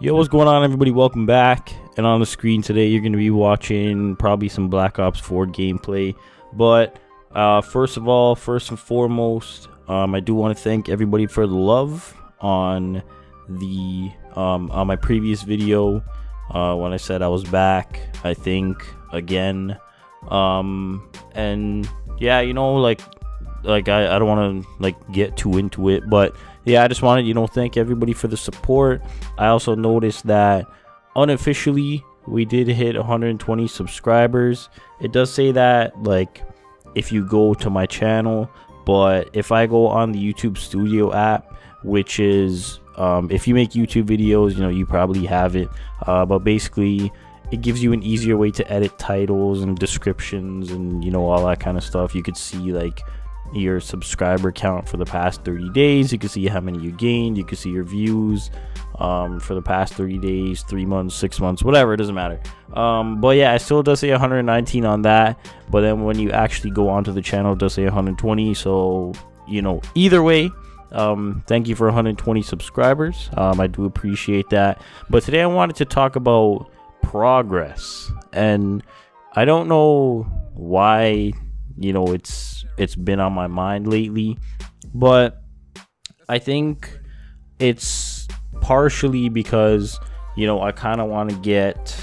Yo, what's going on, everybody? Welcome back. And on the screen today, you're going to be watching probably some Black Ops 4 gameplay. But first and foremost, I do want to thank everybody for the love on the on my previous video when I said I was back. I think again, and yeah, I don't want to get too into it, but yeah, I just wanted thank everybody for the support. I also noticed that unofficially we did hit 120 subscribers. It does say that if you go to my channel, but if I go on the YouTube Studio app, which is if you make YouTube videos, you probably have it, but basically it gives you an easier way to edit titles and descriptions and all that kind of stuff. You could see your subscriber count for the past 30 days. You can see how many you gained. You can see your views for the past 30 days, 3 months, 6 months, whatever. It doesn't matter. But yeah, it still does say 119 on that. But then when you actually go onto the channel, it does say 120. So either way, thank you for 120 subscribers. I do appreciate that. But today I wanted to talk about progress, and I don't know why it's been on my mind lately, but I think it's partially because I kind of want to get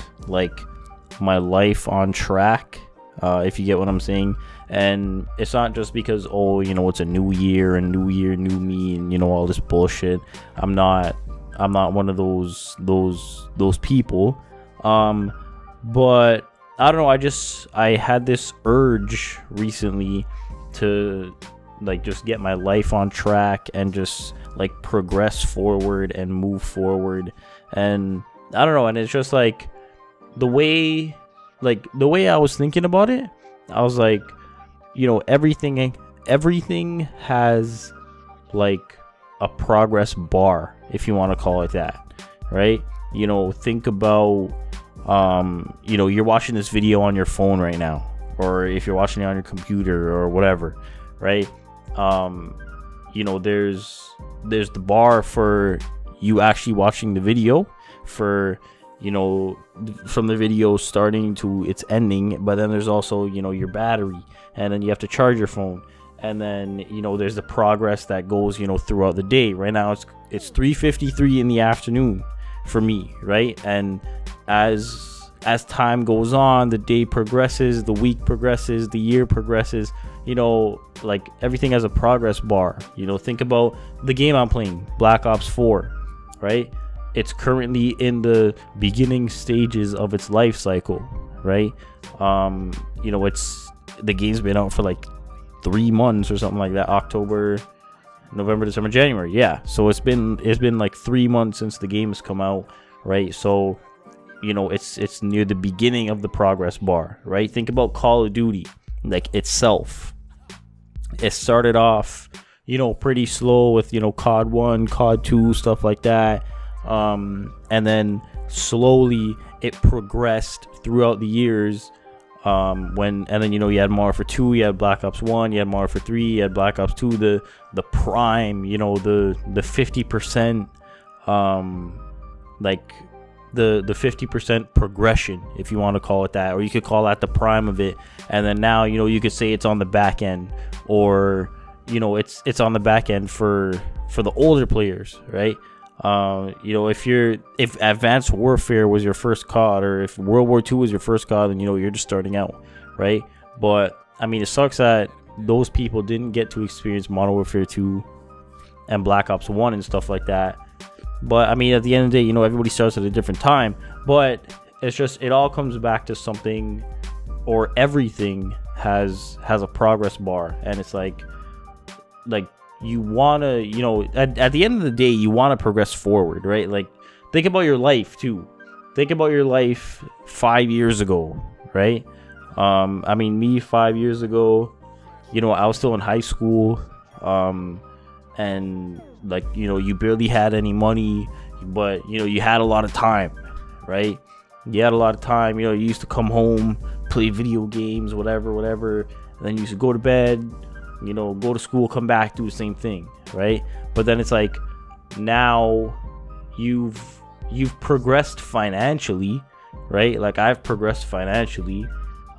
my life on track, if you get what I'm saying. And it's not just because it's a new year, new me, and all this bullshit. I'm not one of those people, but I don't know, I had this urge recently to just get my life on track and just progress forward and move forward. And I don't know, and it's just the way I was thinking about it, I was everything has a progress bar, if you want to call it that, right? Think about you're watching this video on your phone right now, or if you're watching it on your computer or whatever, right? There's the bar for you actually watching the video, for from the video starting to its ending. But then there's also your battery, and then you have to charge your phone, and then there's the progress that goes throughout the day. Right now it's 3:53 in the afternoon for me, right? And as time goes on, the day progresses, the week progresses, the year progresses, everything has a progress bar. Think about the game I'm playing, Black Ops 4, right? It's currently in the beginning stages of its life cycle, right? The game's been out for 3 months or something like that. October, November, December, January. Yeah. So it's been 3 months since the game has come out, right? So it's near the beginning of the progress bar, right? Think about Call of Duty itself. It started off pretty slow with COD 1, COD 2, stuff like that, and then slowly it progressed throughout the years, and then you had Modern Warfare 2, you had Black Ops 1, you had Modern Warfare 3, you had Black Ops 2, the prime, the 50%, the 50% progression, if you want to call it that, or you could call that the prime of it. And then now you could say it's on the back end, or it's on the back end for the older players, right? If Advanced Warfare was your first COD, or if World War II was your first COD, then you're just starting out, right? But I mean, it sucks that those people didn't get to experience Modern Warfare 2 and Black Ops 1 and stuff like that. But I mean, at the end of the day, everybody starts at a different time. But it's just, it all comes back to something, or everything has a progress bar. And it's you want to, at the end of the day, you want to progress forward, right? Think about your life too. Think about your life 5 years ago, right? I mean, me 5 years ago, I was still in high school, and you barely had any money, but you had a lot of time, right? You had a lot of time. You used to come home, play video games, whatever, and then you used to go to bed, go to school, come back, do the same thing, right? But then it's now you've you've progressed financially, right? Like I've progressed financially.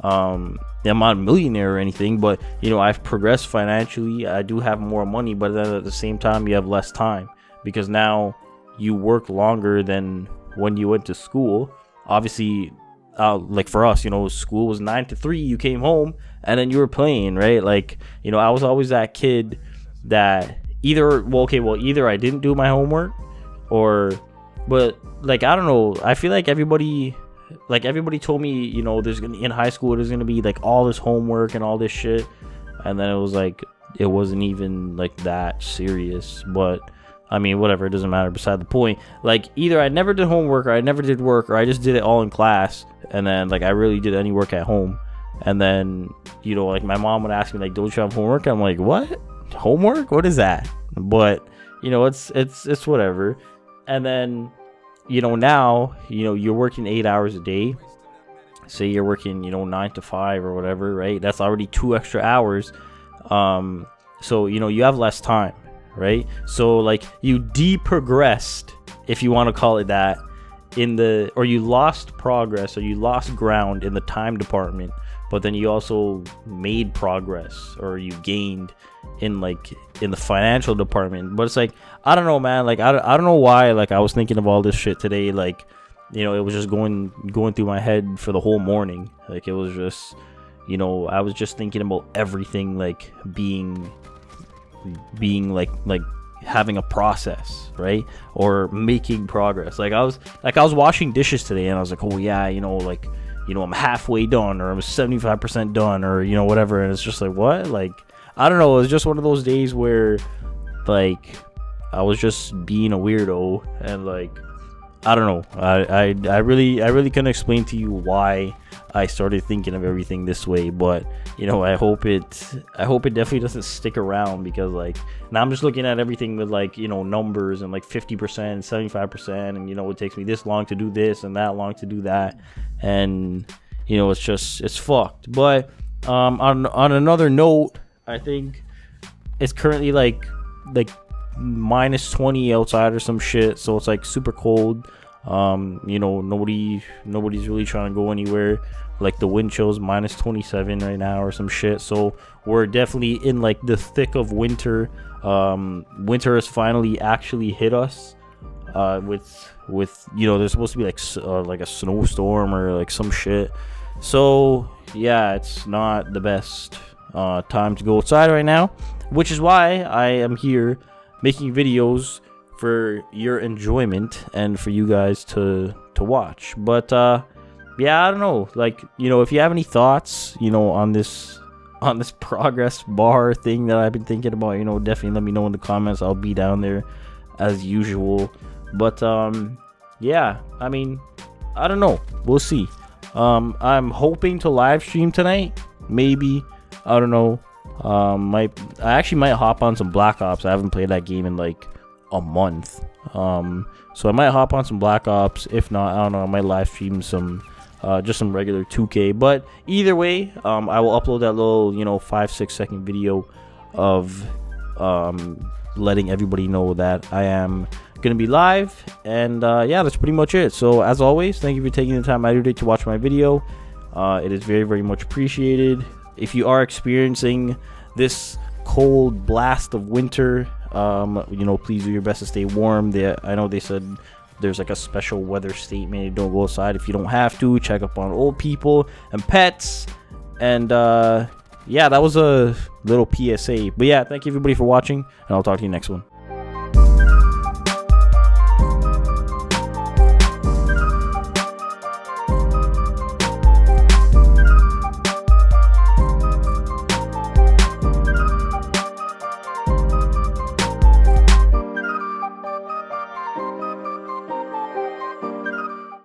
I'm not a millionaire or anything, but you know, I've progressed financially. I do have more money, but then at the same time you have less time, because now you work longer than when you went to school. Obviously, like for us, you know, school was 9 to 3. You came home and then you were playing, right? Like, you know, I was always that kid that either I didn't do my homework, but like, I don't know, I feel like everybody told me, you know, in high school there's gonna be like all this homework and all this shit, and then it was like it wasn't even like that serious. But I mean, whatever, it doesn't matter, beside the point. Like, either I never did homework, or I never did work, or I just did it all in class, and then like I really did any work at home. And then, you know, like my mom would ask me like, don't you have homework? I'm like, what? Homework? What is that? But you know, it's whatever. And then, you know, now, you know, you're working 8 hours a day. Say you're working, you know, 9 to 5 or whatever, right? That's already 2 extra hours. So, you know, you have less time, right? So like you deprogressed, if you want to call it that, or you lost progress, or you lost ground in the time department, but then you also made progress, or you gained in the financial department. But it's like, I don't know, man, like I don't know why, like I was thinking of all this shit today, like, you know, it was just going through my head for the whole morning. Like it was just, you know, I was just thinking about everything, like being like having a process, right? Or making progress. Like I was washing dishes today, and I was like, oh yeah, you know, like, you know, I'm halfway done, or I'm 75% done, or, you know, whatever. And it's just like, what? Like, I don't know, it was just one of those days where like I was just being a weirdo, and like, I don't know, I really couldn't explain to you why I started thinking of everything this way. But you know, I hope it definitely doesn't stick around, because like now I'm just looking at everything with like, you know, numbers and like 50%, 75%, and you know, it takes me this long to do this and that long to do that, and you know, it's fucked. But on another note, I think it's currently like minus 20 outside or some shit, so it's like super cold. You know, nobody's really trying to go anywhere. Like the wind chill's minus 27 right now or some shit, so we're definitely in like the thick of winter. Winter has finally actually hit us, with you know, there's supposed to be like a snowstorm or like some shit. So yeah, it's not the best time to go outside right now, which is why I am here making videos for your enjoyment and for you guys to watch. But yeah, I don't know, like, you know, if you have any thoughts, you know, on this progress bar thing that I've been thinking about, you know, definitely let me know in the comments. I'll be down there as usual. But yeah, I mean, I don't know, we'll see. I'm hoping to live stream tonight, maybe, I don't know. I actually might hop on some Black Ops. I haven't played that game in like a month, so I might hop on some Black Ops. If not, I don't know, I might live stream some just some regular 2K. But either way, I will upload that little, you know, 5-6 second video of letting everybody know that I am gonna be live. And yeah, that's pretty much it. So as always, thank you for taking the time out of your day to watch my video. It is very, very much appreciated. If you are experiencing this cold blast of winter, you know, please do your best to stay warm. I know they said there's like a special weather statement, don't go outside if you don't have to. Check up on old people and pets. And yeah, that was a little PSA. But yeah, thank you everybody for watching, and I'll talk to you next one.